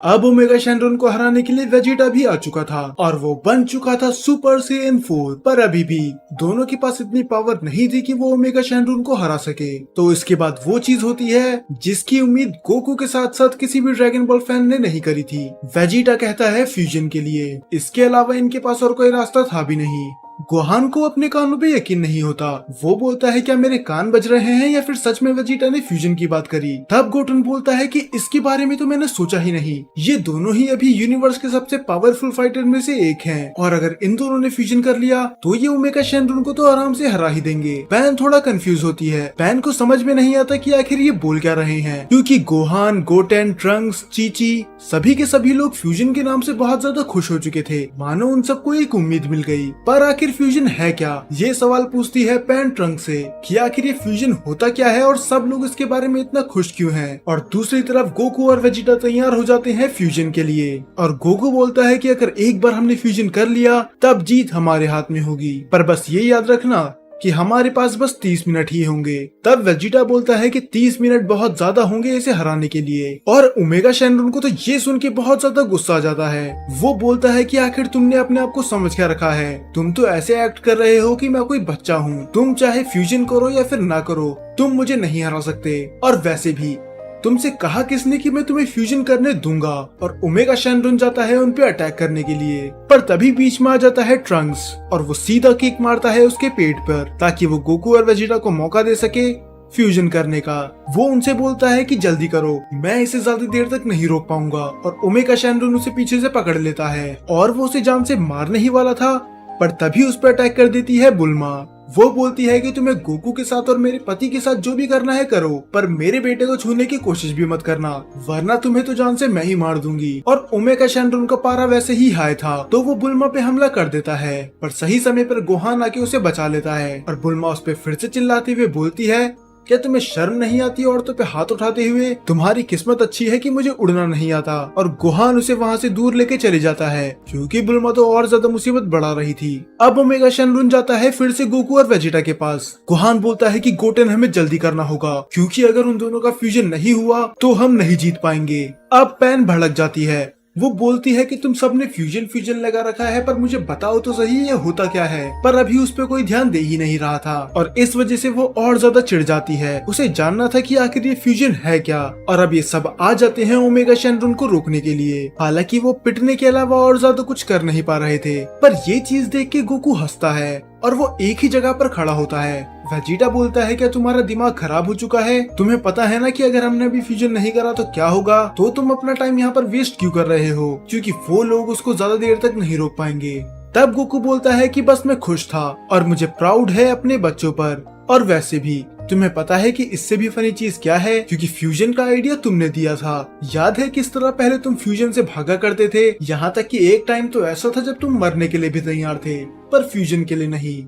अब ओमेगा शैनरॉन को हराने के लिए वेजिटा भी आ चुका था और वो बन चुका था सुपर सैयन 4। पर अभी भी दोनों के पास इतनी पावर नहीं थी कि वो ओमेगा शैनरॉन को हरा सके। तो इसके बाद वो चीज होती है जिसकी उम्मीद गोकू के साथ साथ किसी भी ड्रैगन बॉल फैन ने नहीं करी थी। वेजिटा कहता है फ्यूजन के लिए, इसके अलावा इनके पास और कोई रास्ता था भी नहीं। गोहान को अपने कानों पे यकीन नहीं होता। वो बोलता है क्या मेरे कान बज रहे हैं या फिर सच में वेजिटा ने फ्यूजन की बात करी। तब गोटन बोलता है कि इसके बारे में तो मैंने सोचा ही नहीं। ये दोनों ही अभी यूनिवर्स के सबसे पावरफुल फाइटर में से एक हैं और अगर इन दोनों ने फ्यूजन कर लिया तो ये ओमेगा शैनरॉन को तो आराम से हरा ही देंगे। पैन थोड़ा कंफ्यूज होती है। पैन को समझ में नहीं आता कि आखिर ये बोल क्या रहे हैं, क्योंकि गोहान, गोटेन, ट्रंक्स, चीची सभी के सभी लोग फ्यूजन के नाम से बहुत ज्यादा खुश हो चुके थे, मानो उन सबको एक उम्मीद मिल गई। पर आखिर फ्यूजन है क्या, ये सवाल पूछती है पैन ट्रंक से कि आखिर ये फ्यूजन होता क्या है और सब लोग इसके बारे में इतना खुश क्यों हैं। और दूसरी तरफ गोकू और वेजिटा तैयार हो जाते हैं फ्यूजन के लिए और गोकू बोलता है कि अगर एक बार हमने फ्यूजन कर लिया तब जीत हमारे हाथ में होगी, पर बस ये याद रखना कि हमारे पास बस 30 मिनट ही होंगे। तब वेजिटा बोलता है कि 30 मिनट बहुत ज्यादा होंगे इसे हराने के लिए और ओमेगा शैनरॉन को तो ये सुन के बहुत ज्यादा गुस्सा आ जाता है। वो बोलता है कि आखिर तुमने अपने आप को समझ क्या रखा है, तुम तो ऐसे एक्ट कर रहे हो कि मैं कोई बच्चा हूँ। तुम चाहे फ्यूजन करो या फिर ना करो, तुम मुझे नहीं हरा सकते। और वैसे भी तुमसे कहा किसने कि मैं तुम्हें फ्यूजन करने दूंगा। और ओमेगा शैनरॉन जाता है उन पे अटैक करने के लिए, पर तभी बीच में आ जाता है ट्रंक्स और वो सीधा किक मारता है उसके पेट पर ताकि वो गोकू और वेजिटा को मौका दे सके फ्यूजन करने का। वो उनसे बोलता है कि जल्दी करो, मैं इसे ज्यादा देर तक नहीं रोक पाऊंगा। और ओमेगा शैनरॉन उसे पीछे से पकड़ लेता है और वो उसे जान से मारने ही वाला था, पर तभी उस पर अटैक कर देती है बुल्मा। वो बोलती है कि तुम्हें गोकू के साथ और मेरे पति के साथ जो भी करना है करो, पर मेरे बेटे को छूने की कोशिश भी मत करना, वरना तुम्हें तो जान से मैं ही मार दूंगी। और ओमेगा शैनरॉन का पारा वैसे ही हाई था तो वो बुल्मा पे हमला कर देता है, पर सही समय पर गोहान आके उसे बचा लेता है। और बुल्मा उस पे फिर से चिल्लाते हुए बोलती है क्या तुम्हें शर्म नहीं आती औरतों पे हाथ उठाते हुए, तुम्हारी किस्मत अच्छी है कि मुझे उड़ना नहीं आता। और गोहान उसे वहाँ से दूर लेके चले जाता है क्योंकि बुल्मा तो और ज्यादा मुसीबत बढ़ा रही थी। अब ओमेगा शैनरॉन जाता है फिर से गोकू और वेजिटा के पास। गोहान बोलता है कि गोटेन हमें जल्दी करना होगा क्योंकि अगर उन दोनों का फ्यूजन नहीं हुआ तो हम नहीं जीत पाएंगे। अब पैन भड़क जाती है। वो बोलती है कि तुम सबने फ्यूजन लगा रखा है, पर मुझे बताओ तो सही ये होता क्या है। पर अभी उस पर कोई ध्यान दे ही नहीं रहा था और इस वजह से वो और ज्यादा चिढ़ जाती है। उसे जानना था कि आखिर ये फ्यूजन है क्या। और अब ये सब आ जाते हैं ओमेगा शैनरॉन को रोकने के लिए। हालांकि वो पिटने के अलावा और ज्यादा कुछ कर नहीं पा रहे थे, पर ये चीज देख के गोकू हंसता है और वो एक ही जगह पर खड़ा होता है। वेजिटा बोलता है क्या तुम्हारा दिमाग खराब हो चुका है, तुम्हें पता है ना कि अगर हमने अभी फ्यूजन नहीं करा तो क्या होगा, तो तुम अपना टाइम यहाँ पर वेस्ट क्यों कर रहे हो, क्योंकि वो लोग उसको ज्यादा देर तक नहीं रोक पाएंगे। तब गोकू बोलता है कि बस मैं खुश था और मुझे प्राउड है अपने बच्चों पर। और वैसे भी तुम्हें पता है कि इससे भी फनी चीज क्या है, क्योंकि फ्यूजन का आइडिया तुमने दिया था। याद है किस तरह पहले तुम फ्यूजन से भागा करते थे, यहाँ तक कि एक टाइम तो ऐसा था जब तुम मरने के लिए भी तैयार थे, पर फ्यूजन के लिए नहीं।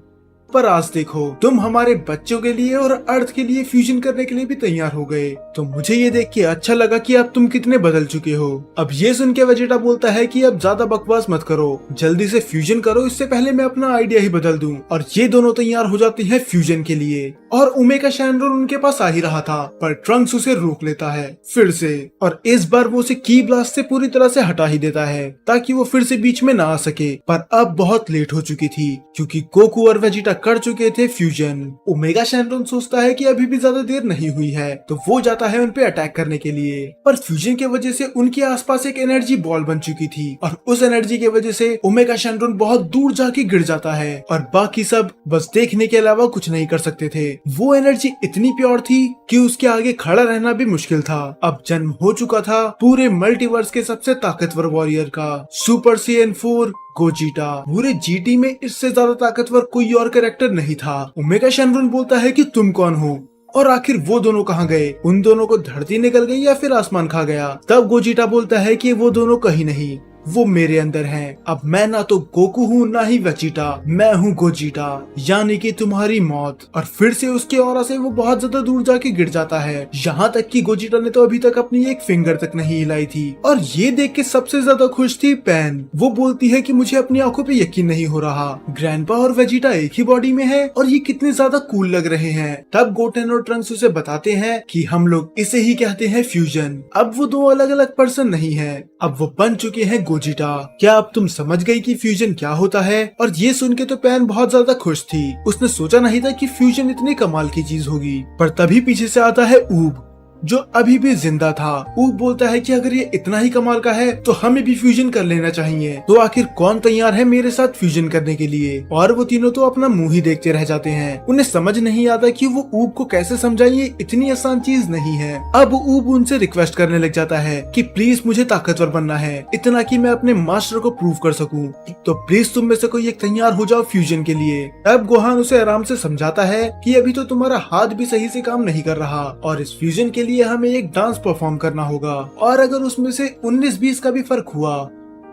पर आज देखो तुम हमारे बच्चों के लिए और अर्थ के लिए फ्यूजन करने के लिए भी तैयार हो गए। तो मुझे ये देख के अच्छा लगा कि अब तुम कितने बदल चुके हो। अब ये सुन के वेजिटा बोलता है कि अब ज्यादा बकवास मत करो, जल्दी से फ्यूजन करो, इससे पहले मैं अपना आइडिया ही बदल दूं। और ये दोनों तैयार हो जाते हैं फ्यूजन के लिए और ओमेगा शैनरॉन उनके पास आ ही रहा था, पर ट्रंक्स उसे रोक लेता है फिर से। और इस बार वो उसे की ब्लास्ट से पूरी तरह से हटा ही देता है ताकि वो फिर से बीच में ना आ सके। पर अब बहुत लेट हो चुकी थी क्योंकि गोकू और वेजिटा कर चुके थे फ्यूजन। ओमेगा शैनरॉन सोचता है कि अभी भी ज्यादा देर नहीं हुई है, तो वो जाता है उन पे अटैक करने के लिए। पर फ्यूजन के वजह से उनके आसपास एक एनर्जी बॉल बन चुकी थी और उस एनर्जी के वजह से ओमेगा शैनरॉन बहुत दूर जाके गिर जाता है और बाकी सब बस देखने के अलावा कुछ नहीं कर सकते थे। वो एनर्जी इतनी प्योर थी कि उसके आगे खड़ा रहना भी मुश्किल था। अब जन्म हो चुका था पूरे मल्टीवर्स के सबसे ताकतवर वॉरियर का, सुपर सैयन 4 गोजीटा। पूरे जीटी में इससे ज्यादा ताकतवर कोई और कैरेक्टर नहीं था। ओमेगा शैनरॉन बोलता है कि तुम कौन हो और आखिर वो दोनों कहाँ गए, उन दोनों को धरती निकल गई या फिर आसमान खा गया। तब गोजीटा बोलता है कि वो दोनों कहीं नहीं, वो मेरे अंदर हैं। अब मैं ना तो गोकू हूँ ना ही वेजिटा, मैं हूँ गोजिटा, यानी कि तुम्हारी मौत। और फिर से उसके ऑरा से वो बहुत ज्यादा दूर जाके गिर जाता है, यहाँ तक कि गोजिटा ने तो अभी तक अपनी एक फिंगर तक नहीं हिलाई थी। और ये देख के सबसे ज्यादा खुश थी पैन। वो बोलती है कि मुझे अपनी आंखों पे यकीन नहीं हो रहा, ग्रैंडपा और वेजिटा एक ही बॉडी में है और ये कितने ज्यादा कूल लग रहे हैं। तब गोटेन और ट्रंक्स उसे बताते हैं कि हम लोग इसे ही कहते हैं फ्यूजन। अब वो दो अलग अलग पर्सन नहीं है, अब वो बन चुके हैं गोजिटा। क्या अब तुम समझ गई कि फ्यूजन क्या होता है? और ये सुन के तो पैन बहुत ज्यादा खुश थी। उसने सोचा नहीं था कि फ्यूजन इतनी कमाल की चीज होगी। पर तभी पीछे से आता है ऊब, जो अभी भी जिंदा था। ऊब बोलता है कि अगर ये इतना ही कमाल का है तो हमें भी फ्यूजन कर लेना चाहिए। तो आखिर कौन तैयार है मेरे साथ फ्यूजन करने के लिए? और वो तीनों तो अपना मुंह ही देखते रह जाते हैं। उन्हें समझ नहीं आता कि वो ऊब को कैसे समझाएं, ये इतनी आसान चीज नहीं है। अब ऊब उनसे रिक्वेस्ट करने लग जाता है कि प्लीज मुझे ताकतवर बनना है, इतना कि मैं अपने मास्टर को प्रूव कर सकूं। तो प्लीज तुम में से कोई एक तैयार हो जाओ फ्यूजन के लिए। अब गोहान उसे आराम से समझाता है कि अभी तो तुम्हारा हाथ भी सही से काम नहीं कर रहा और इस फ्यूजन के लिए हमें एक डांस परफॉर्म करना होगा, और अगर उसमें से 19-20 का भी फर्क हुआ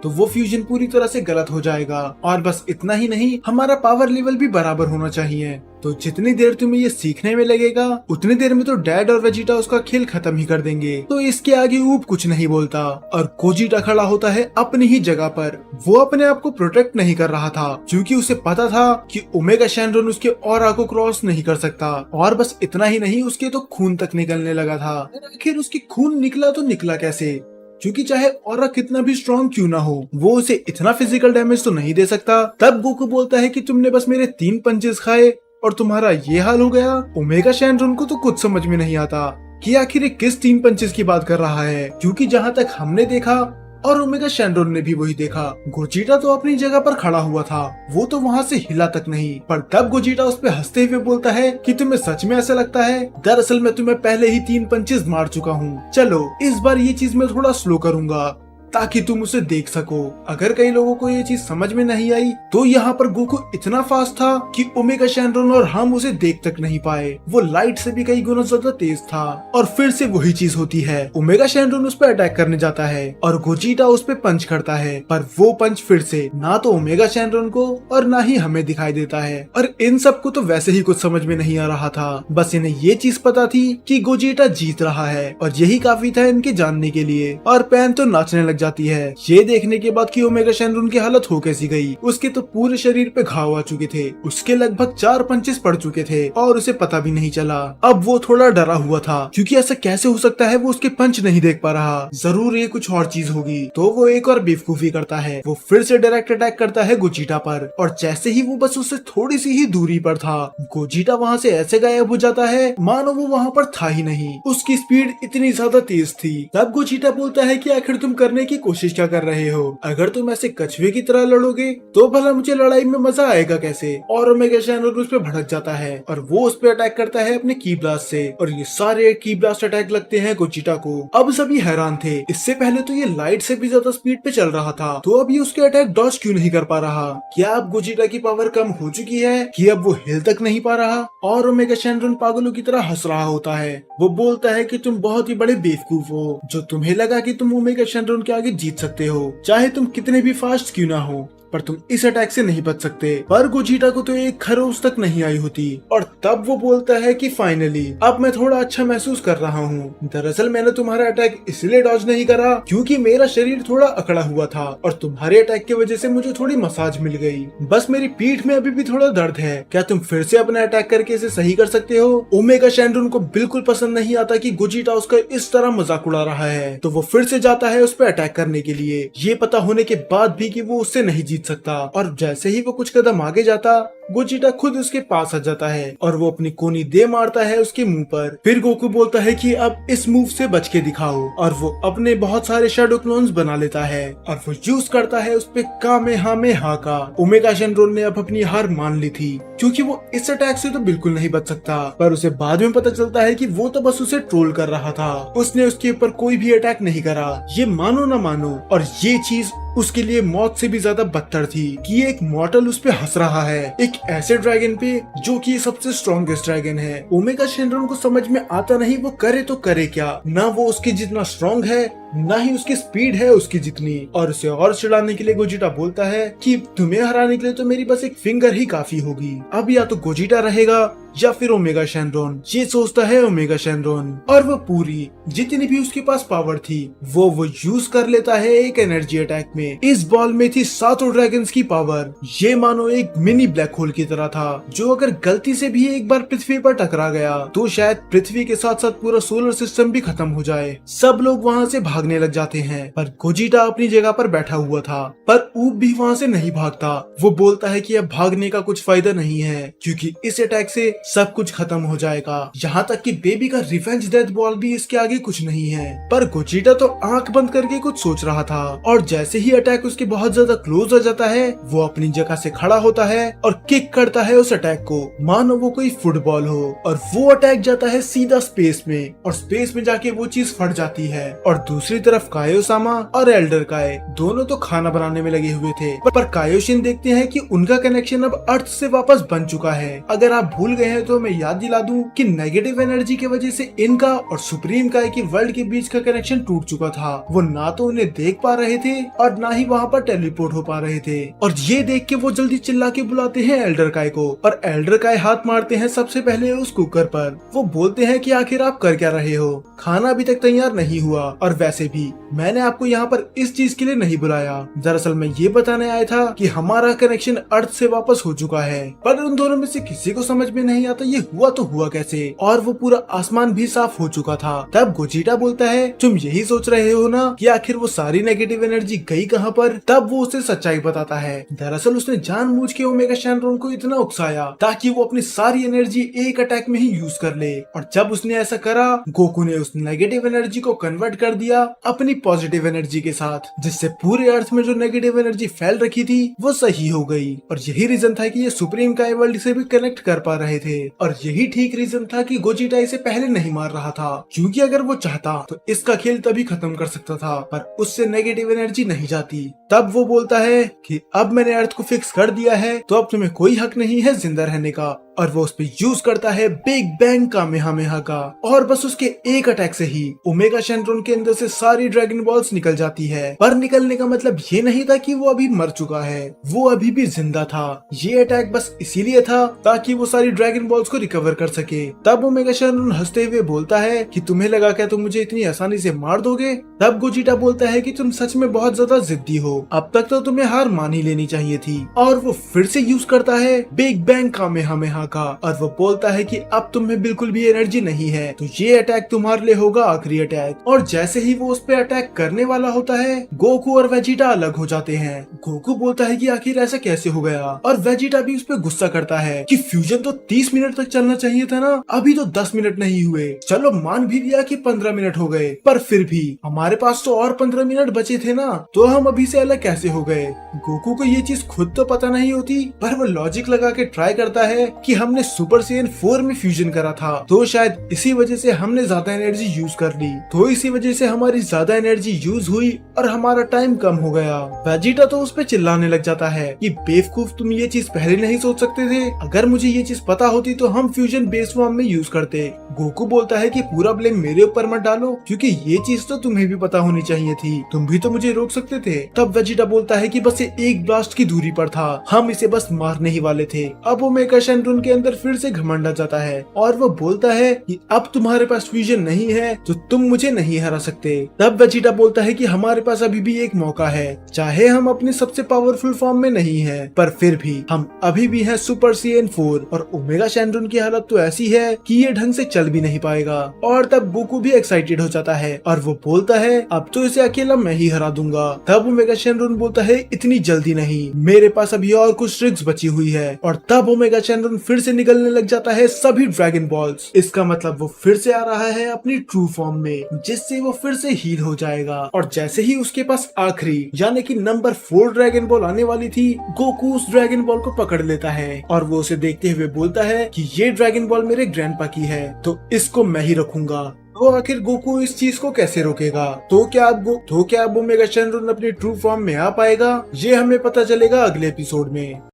तो वो फ्यूजन पूरी तरह से गलत हो जाएगा। और बस इतना ही नहीं, हमारा पावर लेवल भी बराबर होना चाहिए। तो जितनी देर तुम्हें ये सीखने में लगेगा उतनी देर में तो डैड और वेजिटा उसका खेल खत्म ही कर देंगे। तो इसके आगे ऊब कुछ नहीं बोलता और गोजिटा खड़ा होता है अपनी ही जगह पर। वो अपने आप को प्रोटेक्ट नहीं कर रहा था क्योंकि उसे पता था कि ओमेगा शैनरॉन उसके ऑरा को क्रॉस नहीं कर सकता। और बस इतना ही नहीं, उसके तो खून तक निकलने लगा था। आखिर उसकी खून निकला तो निकला कैसे? क्योंकि चाहे ऑरा कितना भी स्ट्रॉन्ग क्यों ना हो, वो उसे इतना फिजिकल डैमेज तो नहीं दे सकता। तब गोकू बोलता है कि तुमने बस मेरे 3 पंचेस खाए और तुम्हारा ये हाल हो गया। ओमेगा शैनरॉन को तो कुछ समझ में नहीं आता कि आखिर ये किस 3 पंचेस की बात कर रहा है, क्योंकि जहाँ तक हमने देखा और ओमेगा शैनरॉन ने भी वही देखा, गोजिटा तो अपनी जगह पर खड़ा हुआ था, वो तो वहाँ से हिला तक नहीं। पर तब गोजिटा उस पे हंसते हुए बोलता है कि तुम्हें सच में ऐसा लगता है? दरअसल मैं तुम्हें पहले ही 3 पंचेस मार चुका हूँ। चलो इस बार ये चीज मैं थोड़ा स्लो करूंगा ताकि तुम उसे देख सको। अगर कई लोगों को ये चीज समझ में नहीं आई तो यहाँ पर गोकू इतना फास्ट था कि ओमेगा शैनरॉन और हम उसे देख तक नहीं पाए। वो लाइट से भी कई गुना ज्यादा तेज था। और फिर से वही चीज होती है, ओमेगा शैनरॉन उस पर अटैक करने जाता है और गोजिटा उस पर पंच करता है, पर वो पंच फिर से ना तो ओमेगा शैनरॉन को और ना ही हमें दिखाई देता है। और इन सबको तो वैसे ही कुछ समझ में नहीं आ रहा था, बस इन्हें ये चीज पता थी कि गोजिटा जीत रहा है और यही काफी था इनके जानने के लिए। और पैन तो नाचने लग जाती है ये देखने के बाद कि ओमेगा शैनरॉन की हालत हो कैसी गई। उसके तो पूरे शरीर पे घाव आ चुके थे, उसके लगभग 4 पंचेस पड़ चुके थे और उसे पता भी नहीं चला। अब वो थोड़ा डरा हुआ था क्योंकि ऐसा कैसे हो सकता है वो उसके पंच नहीं देख पा रहा, जरूर ये कुछ और चीज होगी। तो वो एक और बेवकूफी करता है, वो फिर से डायरेक्ट अटैक करता है गोजिटा पर। और जैसे ही वो बस उससे थोड़ी सी ही दूरी पर था, गोजिटा वहाँ से ऐसे गायब हो जाता है मानो वो वहाँ पर था ही नहीं। उसकी स्पीड इतनी ज्यादा तेज थी। तब गोजिटा बोलता है कि आखिर तुम करने की कोशिश क्या कर रहे हो? अगर तुम ऐसे कछुए की तरह लड़ोगे तो भला मुझे लड़ाई में मजा आएगा कैसे? और ओमेगा शैनरॉन उस पे भड़क जाता है और वो उस पे अटैक करता है अपने की ब्लास्ट से और ये सारे की ब्लास्ट अटैक लगते हैं गोजिटा को। अब सभी हैरान थे, इससे पहले तो ये लाइट से भी ज्यादा स्पीड पे चल रहा था, तो अब ये उसके अटैक डॉज क्यों नहीं कर पा रहा? क्या अब गोजिटा की पावर कम हो चुकी है कि अब वो हिल तक नहीं पा रहा? और ओमेगा शैनरॉन पागलों की तरह हंस रहा होता है। वो बोलता है कि तुम बहुत ही बड़े बेवकूफ हो जो तुम्हें लगा कि तुम ओमेगा शैनरॉन के आगे जीत सकते हो, चाहे तुम कितने भी फास्ट क्यों ना हो, पर तुम इस अटैक से नहीं बच सकते। पर गोजिटा को तो एक खरोच तक नहीं आई होती। और तब वो बोलता है कि फाइनली अब मैं थोड़ा अच्छा महसूस कर रहा हूँ। दरअसल मैंने तुम्हारा अटैक इसलिए डॉज नहीं करा क्योंकि मेरा शरीर थोड़ा अकड़ा हुआ था और तुम्हारे अटैक की वजह से मुझे थोड़ी मसाज मिल गई। बस मेरी पीठ में अभी भी थोड़ा दर्द है, क्या तुम फिर से अपना अटैक करके इसे सही कर सकते हो? ओमेगा शैनरॉन को बिल्कुल पसंद नहीं आता कि गोजिटा उसका इस तरह मजाक उड़ा रहा है, तो वो फिर से जाता है उस पर अटैक करने के लिए, ये पता होने के बाद भी कि वो उससे नहीं जीत सकता। और जैसे ही वो कुछ कदम आगे जाता, गोजिटा खुद उसके पास आ जाता है और वो अपनी कोनी दे मारता है उसके मुंह पर। फिर गोकू बोलता है कि अब इस मूव से बच के दिखाओ और वो अपने बहुत सारे शैडो क्लोन्स बना लेता है और वो यूज करता है उस पे कामेहामेहा का। ओमेगा शैनरॉन ने अब अपनी हार मान ली थी क्योंकि वो इस अटैक से तो बिल्कुल नहीं बच सकता, पर उसे बाद में पता चलता है कि वो तो बस उसे ट्रोल कर रहा था, उसने उसके ऊपर कोई भी अटैक नहीं करा, ये मानो ना मानो। और ये चीज उसके लिए मौत से भी ज्यादा बदतर थी कि एक मॉर्टल उस पे हंस रहा है, एक ऐसे ड्रैगन पे जो कि सबसे स्ट्रॉन्गेस्ट ड्रैगन है। ओमेगा शेनरॉन को समझ में आता नहीं वो करे तो करे क्या, ना वो उसके जितना स्ट्रॉन्ग है ना ही उसकी स्पीड है उसकी जितनी। और उसे और चिढ़ाने के लिए गोजिटा बोलता है कि तुम्हें हराने के लिए तो मेरी बस एक फिंगर ही काफी होगी। अब या तो गोजिटा रहेगा या फिर ओमेगा शेनरॉन, ये सोचता है ओमेगा शेनरॉन। और वो पूरी जितनी भी उसके पास पावर थी वो यूज कर लेता है एक एनर्जी अटैक में। इस बॉल में थी 7 ड्रैगन्स की पावर। ये मानो एक मिनी ब्लैक होल की तरह था जो अगर गलती से भी एक बार पृथ्वी पर टकरा गया तो शायद पृथ्वी के साथ साथ पूरा सोलर सिस्टम भी खत्म हो जाए। सब लोग वहाँ से भागने लग जाते हैं, पर गोजिटा अपनी जगह पर बैठा हुआ था। पर ऊब भी वहाँ से नहीं भागता। वो बोलता है कि अब भागने का कुछ फायदा नहीं है क्योंकि इस अटैक से सब कुछ खत्म हो जाएगा। यहाँ तक कि बेबी का रिवेंज डेथ बॉल भी इसके आगे कुछ नहीं है। पर गोजिटा तो आंख बंद करके कुछ सोच रहा था और जैसे ही अटैक उसके बहुत ज्यादा क्लोज हो जाता है वो अपनी जगह से खड़ा होता है और किक करता है उस अटैक को मानो वो कोई फुटबॉल हो। और वो अटैक जाता है सीधा स्पेस में और स्पेस में जाके वो चीज फट जाती है। और दूसरी तरफ कायोसामा और एल्डर काय दोनों तो खाना बनाने में लगे हुए थे, पर कायोशिन देखते हैं कि उनका कनेक्शन अब अर्थ से वापस बन चुका है। अगर आप भूल गए हैं तो मैं याद दिला दूं कि नेगेटिव एनर्जी की वजह से इनका और सुप्रीम काय के वर्ल्ड के बीच का कनेक्शन टूट चुका था। वो ना तो उन्हें देख पा रहे थे और ना ही वहाँ पर टेलीपोर्ट हो पा रहे थे। और ये देख के वो जल्दी चिल्ला के बुलाते हैं एल्डर काय को और एल्डर काय हाथ मारते हैं सबसे पहले उस कुकर पर। वो बोलते हैं कि आखिर आप कर क्या रहे हो, खाना अभी तक तैयार नहीं हुआ और वैसे भी मैंने आपको यहाँ पर इस चीज के लिए नहीं बुलाया। दरअसल मैं ये बताने आया था कि हमारा कनेक्शन अर्थ से वापस हो चुका है। पर उन दोनों में से किसी को समझ में नहीं आता ये हुआ तो हुआ कैसे। और वो पूरा आसमान भी साफ हो चुका था। तब गोजिटा बोलता है तुम यही सोच रहे हो ना कि आखिर वो सारी नेगेटिव एनर्जी गई कहाँ पर। तब वो उसे सच्चाई बताता है। दरअसल उसने जानबूझ के ओमेगा शेनरॉन को इतना उकसाया ताकि वो अपनी सारी एनर्जी एक अटैक में ही यूज कर ले। और जब उसने ऐसा करा गोकू ने उस नेगेटिव एनर्जी को कन्वर्ट कर दिया अपनी पॉजिटिव एनर्जी के साथ, जिससे पूरे अर्थ में जो नेगेटिव एनर्जी फैल रखी थी वो सही हो गई। और यही रीजन था कि ये सुप्रीम काय वर्ल्ड से भी कनेक्ट कर पा रहे थे। और यही ठीक रीजन था कि गोजिटा इसे पहले नहीं मार रहा था, क्योंकि अगर वो चाहता तो इसका खेल तभी खत्म कर सकता था, पर उससे नेगेटिव एनर्जी नहीं जाती। तब वो बोलता है कि अब मैंने अर्थ को फिक्स कर दिया है तो अब तुम्हें कोई हक नहीं है जिंदा रहने का। और वो उस पे यूज करता है बिग बैंग कामेहामेहा का। और बस उसके एक अटैक से ही ओमेगा शेनरॉन के अंदर से सारी ड्रैगन बॉल्स निकल जाती है। पर निकलने का मतलब ये नहीं था कि वो अभी मर चुका है, वो अभी भी जिंदा था। ये अटैक बस इसीलिए था ताकि वो सारी ड्रैगन बॉल्स को रिकवर कर सके। तब ओमेगा शेनरॉन हंसते हुए बोलता है कि तुम्हें लगा क्या तुम मुझे इतनी आसानी से मार दोगे। तब गोजिटा बोलता है कि तुम सच में बहुत ज्यादा जिद्दी हो, अब तक तो तुम्हें हार मान ही लेनी चाहिए थी। और वो फिर से यूज करता है बिग बैंग कामेहामेहा का और वो बोलता है कि अब तुम्हें बिल्कुल भी एनर्जी नहीं है तो ये अटैक तुम्हारे लिए होगा आखिरी अटैक। और जैसे ही वो उस पे अटैक करने वाला होता है गोकू और वेजिटा अलग हो जाते हैं। गोकू बोलता है कि आखिर ऐसा कैसे हो गया और वेजिटा भी उस पे गुस्सा करता है कि फ्यूजन तो 30 मिनट तक चलना चाहिए था ना, अभी तो 10 मिनट नहीं हुए। चलो मान भी लिया कि 15 मिनट हो गए, पर फिर भी हमारे पास तो और 15 मिनट बचे थे ना, तो हम अभी से अलग कैसे हो गए। गोकू को ये चीज खुद तो पता नहीं होती, पर वो लॉजिक लगा के ट्राई करता है कि हमने सुपर सैयन 4 में फ्यूजन करा था तो शायद इसी वजह से हमने ज्यादा एनर्जी यूज कर ली, तो इसी वजह से हमारी ज्यादा एनर्जी यूज हुई और हमारा टाइम कम हो गया। वेजिटा तो उस पे चिल्लाने लग जाता है कि बेवकूफ तुम ये चीज पहले नहीं सोच सकते थे, अगर मुझे ये चीज पता होती तो हम फ्यूजन बेस फॉर्म में यूज करते। गोकू बोलता है कि पूरा ब्लेम मेरे ऊपर मत डालो क्योंकि ये चीज तो तुम्हें भी पता होनी चाहिए थी, तुम भी तो मुझे रोक सकते थे। तब वेजिटा बोलता है कि बस ये एक ब्लास्ट की दूरी पर था, हम इसे बस मारने ही वाले थे। अब ओमेगा शेनरॉन के अंदर फिर से घमंड आ जाता है और वो बोलता है कि अब तुम्हारे पास फ्यूजन नहीं है तो तुम मुझे नहीं हरा सकते। तब वेजिटा बोलता है कि हमारे पास अभी भी एक मौका है, चाहे हम अपने सबसे पावरफुल फॉर्म में नहीं है पर फिर भी हम अभी भी हैं सुपर सैयन 4 और ओमेगा शेनरॉन की हालत तो ऐसी है कि ये ढंग से चल भी नहीं पाएगा। और तब गोकू भी एक्साइटेड हो जाता है और वो बोलता है अब तो इसे अकेला मैं ही हरा दूंगा। तब ओमेगा शेनरॉन बोलता है इतनी जल्दी नहीं, मेरे पास अभी और कुछ ट्रिक्स बची हुई है। और तब ओमेगा शेनरॉन फिर से निकलने लग जाता है सभी ड्रैगन बॉल्स। इसका मतलब वो फिर से आ रहा है अपनी ट्रू फॉर्म में, जिससे वो फिर से हील हो जाएगा। और जैसे ही उसके पास आखिरी यानी कि नंबर 4 ड्रैगन बॉल आने वाली थी, गोकू उस ड्रैगन बॉल को पकड़ लेता है और वो उसे देखते हुए बोलता है कि ये ड्रैगन बॉल मेरे ग्रैंडपा की है तो इसको मैं ही रखूंगा। तो आखिर गोकू इस चीज को कैसे रोकेगा? तो क्या अब ओमेगा शैनरन अपनी ट्रू फॉर्म में आ पाएगा? ये हमें पता चलेगा अगले एपिसोड में।